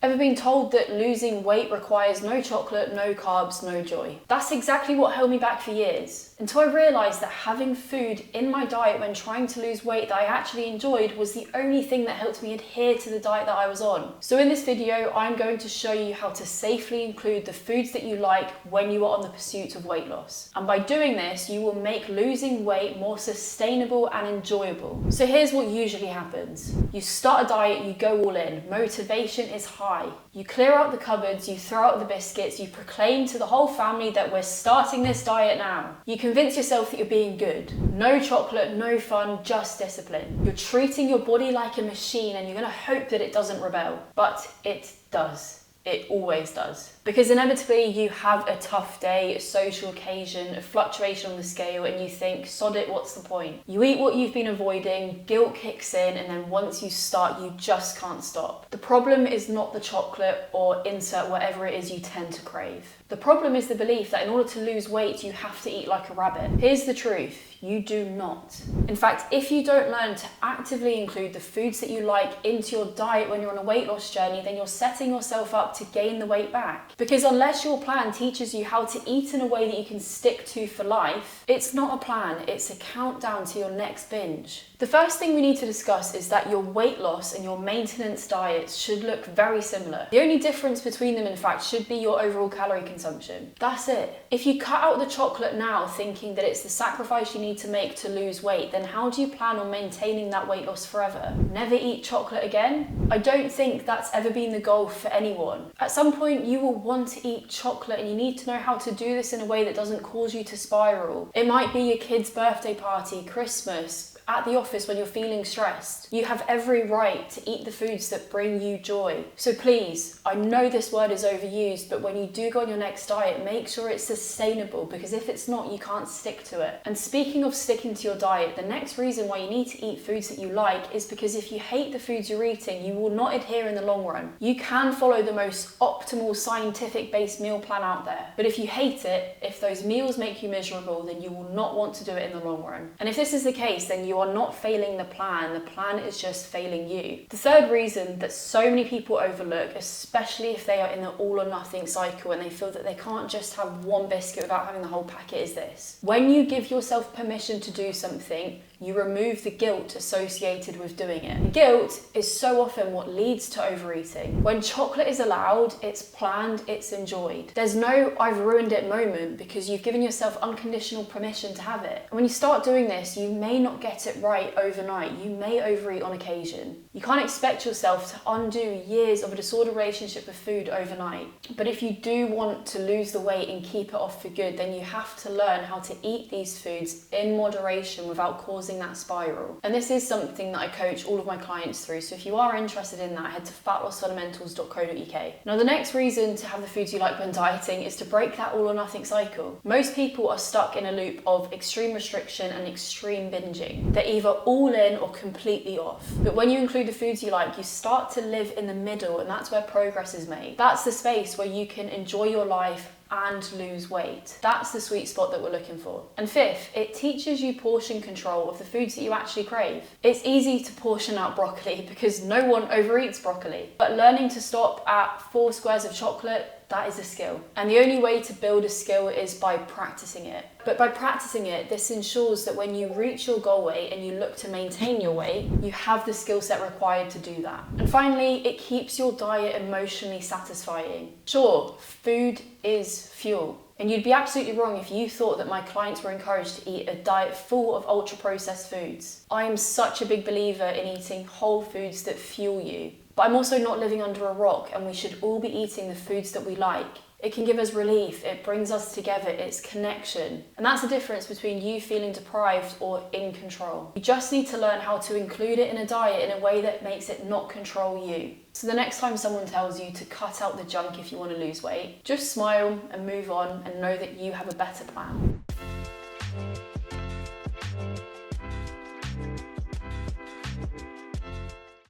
Ever been told that losing weight requires no chocolate, no carbs, no joy? That's exactly what held me back for years, until I realised that having food in my diet when trying to lose weight that I actually enjoyed was the only thing that helped me adhere to the diet that I was on. So in this video, I'm going to show you how to safely include the foods that you like when you are on the pursuit of weight loss. And by doing this, you will make losing weight more sustainable and enjoyable. So here's what usually happens. You start a diet, you go all in. Motivation is high. You clear out the cupboards, you throw out the biscuits, you proclaim to the whole family that we're starting this diet now. You convince yourself that you're being good. No chocolate, no fun, just discipline. You're treating your body like a machine and you're going to hope that it doesn't rebel. But it does. It always does. Because inevitably you have a tough day, a social occasion, a fluctuation on the scale, and you think, sod it, what's the point? You eat what you've been avoiding, guilt kicks in, and then once you start, you just can't stop. The problem is not the chocolate or insert whatever it is you tend to crave. The problem is the belief that in order to lose weight, you have to eat like a rabbit. Here's the truth. You do not. In fact, if you don't learn to actively include the foods that you like into your diet when you're on a weight loss journey, then you're setting yourself up to gain the weight back. Because unless your plan teaches you how to eat in a way that you can stick to for life, it's not a plan, it's a countdown to your next binge. The first thing we need to discuss is that your weight loss and your maintenance diets should look very similar. The only difference between them, in fact, should be your overall calorie consumption. That's it. If you cut out the chocolate now thinking that it's the sacrifice you need to make to lose weight, then how do you plan on maintaining that weight loss forever? Never eat chocolate again? I don't think that's ever been the goal for anyone. At some point, you will want to eat chocolate and you need to know how to do this in a way that doesn't cause you to spiral. It might be your kid's birthday party, Christmas, at the office when you're feeling stressed. You have every right to eat the foods that bring you joy. So please, I know this word is overused, but when you do go on your next diet, make sure it's sustainable, because if it's not, you can't stick to it. And speaking of sticking to your diet, the next reason why you need to eat foods that you like is because if you hate the foods you're eating, you will not adhere in the long run. You can follow the most optimal scientific-based meal plan out there, but if you hate it, if those meals make you miserable, then you will not want to do it in the long run. And if this is the case, then you are not failing the plan is just failing you. The third reason that so many people overlook, especially if they are in the all or nothing cycle and they feel that they can't just have one biscuit without having the whole packet, is this. When you give yourself permission to do something, you remove the guilt associated with doing it. Guilt is so often what leads to overeating. When chocolate is allowed, it's planned, it's enjoyed. There's no I've ruined it moment because you've given yourself unconditional permission to have it. And when you start doing this, you may not get it right overnight. You may overeat on occasion. You can't expect yourself to undo years of a disordered relationship with food overnight. But if you do want to lose the weight and keep it off for good, then you have to learn how to eat these foods in moderation without causing that spiral. And this is something that I coach all of my clients through, so if you are interested in that, head to fatlossfundamentals.co.uk. Now, the next reason to have the foods you like when dieting is to break that all or nothing cycle. Most people are stuck in a loop of extreme restriction and extreme binging. They're either all in or completely off. But when you include the foods you like, you start to live in the middle, and that's where progress is made. That's the space where you can enjoy your life and lose weight. That's the sweet spot that we're looking for. And fifth, it teaches you portion control of the foods that you actually crave. It's easy to portion out broccoli because no one overeats broccoli, but learning to stop at 4 squares of chocolate, that is a skill. And the only way to build a skill is by practicing it. But by practicing it, this ensures that when you reach your goal weight and you look to maintain your weight, you have the skill set required to do that. And finally, it keeps your diet emotionally satisfying. Sure, food is fuel. And you'd be absolutely wrong if you thought that my clients were encouraged to eat a diet full of ultra-processed foods. I am such a big believer in eating whole foods that fuel you. But I'm also not living under a rock, and we should all be eating the foods that we like. It can give us relief, it brings us together, it's connection. And that's the difference between you feeling deprived or in control. You just need to learn how to include it in a diet in a way that makes it not control you. So the next time someone tells you to cut out the junk if you want to lose weight, just smile and move on and know that you have a better plan.